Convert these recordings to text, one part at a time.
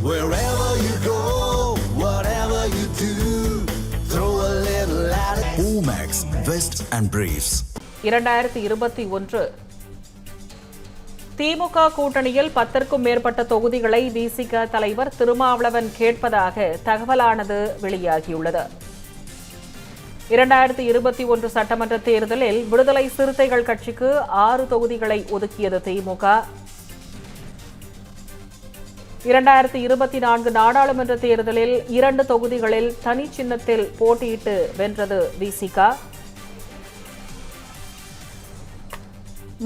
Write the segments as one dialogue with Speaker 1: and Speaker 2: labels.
Speaker 1: Wherever you go, whatever you do, throw a little at it. Omax, Vest and Briefs.
Speaker 2: 2021 திமுக கூட்டணியில் 10க்கும் மேற்பட்ட தொகுதிகளை விசிக தலைவர் திருமாவளவன் கேட்பதாக தகவலானது வெளியாகியுள்ளது. 2021 சட்டமன்ற தேர்தலில் விடுதலை சிறுத்தைகள் கட்சிக்கு 6 தொகுதிகளை ஒதுக்கியது திமுக. 2024 நாடாளுமன்ற தேர்தலில் 2 தொகுதிகளில் தனி சின்னத்தில் போட்டியிட்டு வென்றது விசிக.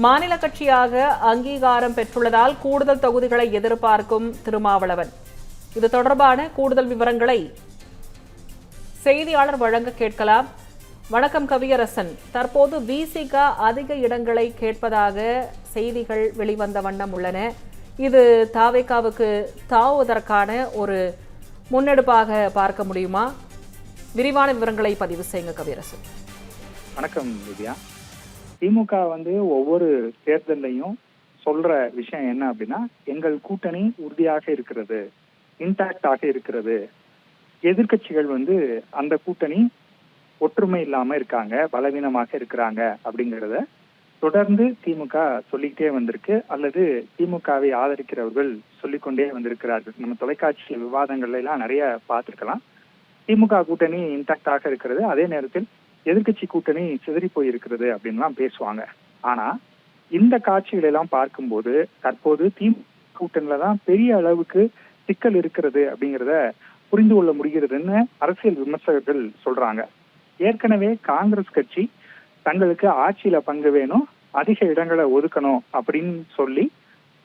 Speaker 2: மாநில கட்சியாக அங்கீகாரம் பெற்றுள்ளதால் கூடுதல் தொகுதிகளை எதிர்பார்க்கும் திருமாவளவன். இது தொடர்பான கூடுதல் விவரங்களை செய்தியாளர் வழங்க கேட்கலாம். வணக்கம் கவியரசன். தற்போது விசிக அதிக இடங்களை கேட்பதாக செய்திகள் வெளிவந்த வண்ணம் உள்ளன. இது தாவேகாவுக்கு தாவுவதற்கான ஒரு முன்னெடுப்பாக பார்க்க முடியுமா? விரிவான விவரங்களை பதிவு செய்யுங்க கவியரசன்.
Speaker 3: வணக்கம் வித்யா. திமுக ஒவ்வொரு தேர்தலையும் சொல்ற விஷயம் என்ன அப்படின்னா, எங்கள் கூட்டணி உறுதியாக இருக்கிறது, இன்டாக்டாக இருக்கிறது. எதிர்கட்சிகள் அந்த கூட்டணி ஒற்றுமை இல்லாம இருக்காங்க, பலவீனமாக இருக்கிறாங்க அப்படிங்கிறத தொடர்ந்து திமுக சொல்லிக்கிட்டே வந்திருக்கு, அல்லது திமுகவை ஆதரிக்கிறவர்கள் சொல்லிக்கொண்டே வந்திருக்கிறார்கள். நம்ம தொலைக்காட்சி விவாதங்கள்ல எல்லாம் நிறைய பார்த்திருக்கலாம். திமுக கூட்டணி இன்டாக்டாக இருக்கிறது, அதே நேரத்தில் எதிர்கட்சி கூட்டணி சிதறி போயிருக்கிறது அப்படின்லாம் பேசுவாங்க. ஆனா இந்த காட்சிகளை எல்லாம் பார்க்கும்போது தற்போது திமுக கூட்டணியில தான் பெரிய அளவுக்கு சிக்கல் இருக்கிறது அப்படிங்கிறத புரிந்து கொள்ள முடிகிறதுன்னு அரசியல் விமர்சகர்கள் சொல்றாங்க. ஏற்கனவே காங்கிரஸ் கட்சி தங்களுக்கு ஆட்சியில பங்கு வேணும், அதிக இடங்களை ஒதுக்கணும் அப்படின்னு சொல்லி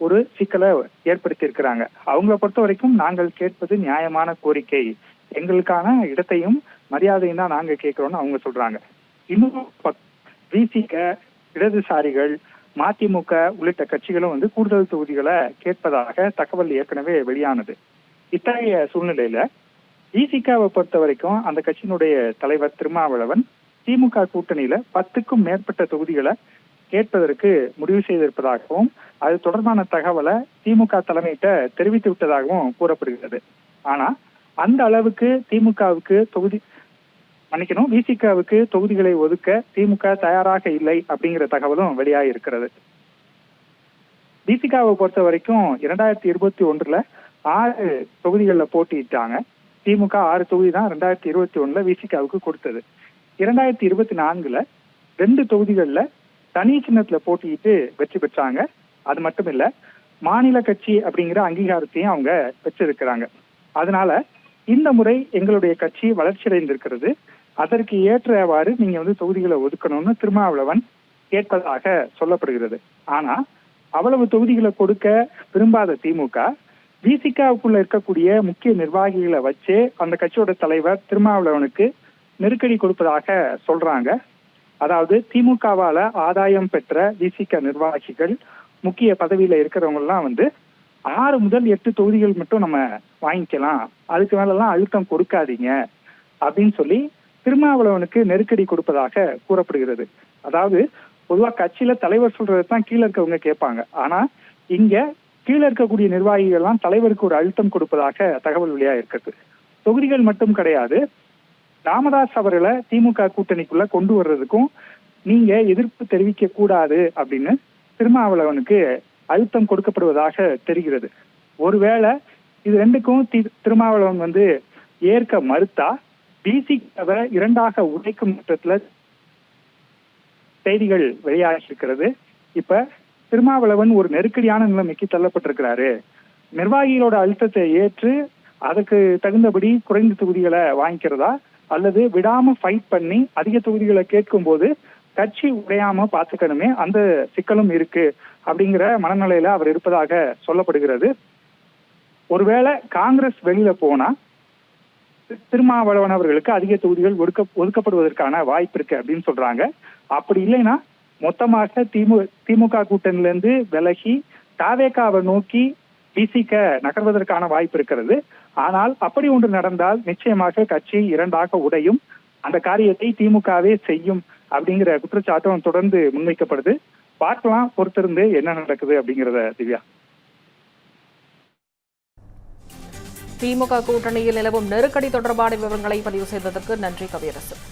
Speaker 3: ஒரு சிக்கலை ஏற்படுத்தி இருக்கிறாங்க. அவங்கள பொறுத்த வரைக்கும் நாங்கள் கேட்பது நியாயமான கோரிக்கை, எங்களுக்கான இடத்தையும் மரியாதையும் தான் நாங்க கேட்கிறோம்னு அவங்க சொல்றாங்க. இன்னும் விசிக, இடதுசாரிகள், மதிமுக உள்ளிட்ட கட்சிகளும் கூடுதல் தொகுதிகளை கேட்பதாக தகவல் ஏற்கனவே வெளியானது. இத்தகைய சூழ்நிலையில விசிகாவை பொறுத்த வரைக்கும் அந்த கட்சியினுடைய தலைவர் திருமாவளவன் திமுக கூட்டணியில 10க்கும் மேற்பட்ட தொகுதிகளை கேட்பதற்கு முடிவு செய்திருப்பதாகவும் அது தொடர்பான தகவலை திமுக தலைமையிட்ட தெரிவித்து விட்டதாகவும் கூறப்படுகிறது. ஆனா அந்த அளவுக்கு விசிகாவுக்கு தொகுதிகளை ஒதுக்க திமுக தயாராக இல்லை அப்படிங்கிற தகவலும் வெளியாகி இருக்கிறது. விசிகாவை பொறுத்த வரைக்கும் 2021 6 தொகுதிகளில் போட்டியிட்டாங்க. திமுக 6 தொகுதி தான் 2021 விசிகாவுக்கு கொடுத்தது. 2024 2 தொகுதிகளில் தனி சின்னத்துல போட்டியிட்டு வெற்றி பெற்றாங்க. அது மட்டும் இல்ல, மாநில கட்சி அப்படிங்கிற அங்கீகாரத்தையும் அவங்க பெற்றிருக்கிறாங்க. அதனால இந்த முறை எங்களுடைய கட்சி வளர்ச்சி அடைந்திருக்கிறது, அதற்கு ஏற்றவாறு நீங்க தொகுதிகளை ஒதுக்கணும்னு திருமாவளவன் கேட்பதாக சொல்லப்படுகிறது. ஆனா அவ்வளவு தொகுதிகளை கொடுக்க விரும்பாத திமுக விசிகாவுக்குள்ள இருக்கக்கூடிய முக்கிய நிர்வாகிகளை வச்சு அந்த கட்சியோட தலைவர் திருமாவளவனுக்கு நெருக்கடி கொடுப்பதாக சொல்றாங்க. அதாவது திமுகவால ஆதாயம் பெற்ற விசிக நிர்வாகிகள், முக்கிய பதவியில இருக்கிறவங்க எல்லாம் 6 முதல் 8 தொகுதிகள் மட்டும் நம்ம வாங்கிக்கலாம், அதுக்கு மேலெல்லாம் அழுத்தம் கொடுக்காதீங்க அப்படின்னு சொல்லி திருமாவளவனுக்கு நெருக்கடி கொடுப்பதாக கூறப்படுகிறது. அதாவது பொதுவா கட்சியில தலைவர் சொல்றதுதான் கீழே இருக்கவங்க கேட்பாங்க. ஆனா இங்க கீழே இருக்கக்கூடிய நிர்வாகிகள் எல்லாம் தலைவருக்கு ஒரு அழுத்தம் கொடுப்பதாக தகவல் வெளியாக இருக்கிறது. தொகுதிகள் மட்டும் கிடையாது, ராமதாஸ் அவர்களை திமுக கூட்டணிக்குள்ள கொண்டு வர்றதுக்கும் நீங்க எதிர்ப்பு தெரிவிக்க கூடாது அப்படின்னு திருமாவளவனுக்கு அழுத்தம் கொடுக்கப்படுவதாக தெரிகிறது. ஒருவேளை இது ரெண்டுக்கும் திருமாவளவன் ஏற்க மறுத்தா விசிகாவை 2ஆக உடைக்கும் மட்டத்துல செய்திகள் வெளியாகி இருக்கிறது. இப்ப திருமாவளவன் ஒரு நெருக்கடியான நிலைமைக்கு தள்ளப்பட்டிருக்கிறாரு. நிர்வாகிகளோட அழுத்தத்தை ஏற்று அதுக்கு தகுந்தபடி குறைந்த தொகுதிகளை வாங்கிக்கிறதா, அல்லது விடாம ஃபைட் பண்ணி அதிக தொகுதிகளை கேட்கும் போது கட்சி உடையாம பாத்துக்கணுமே, அந்த சிக்கலும் இருக்கு அப்படிங்கிற மனநிலையில அவர் இருப்பதாக சொல்லப்படுகிறது. ஒருவேளை காங்கிரஸ் வெளியில போனா திருமாவளவன் அவர்களுக்கு அதிக தொகுதிகள் ஒதுக்கப்படுவதற்கான வாய்ப்பு இருக்கு அப்படின்னு சொல்றாங்க. அப்படி இல்லைன்னா மொத்தமாக திமுக கூட்டணியில இருந்து விலகி தாவேகாவை நோக்கி விசிக நகர்வதற்கான வாய்ப்பு இருக்கிறது. ஆனால் அப்படி ஒன்று நடந்தால் நிச்சயமாக கட்சி 2ஆக உடையும், அந்த காரியத்தை திமுகவே செய்யும் அப்படிங்கிற குற்றச்சாட்டும் தொடர்ந்து முன்வைக்கப்படுது. பார்க்கலாம், பொறுத்திருந்து என்ன நடக்குது அப்படிங்கிறத. திவ்யா,
Speaker 2: திமுக கூட்டணியில் நிலவும் நெருக்கடி தொடர்பான விவரங்களை பதிவு செய்ததற்கு நன்றி கவியரசன்.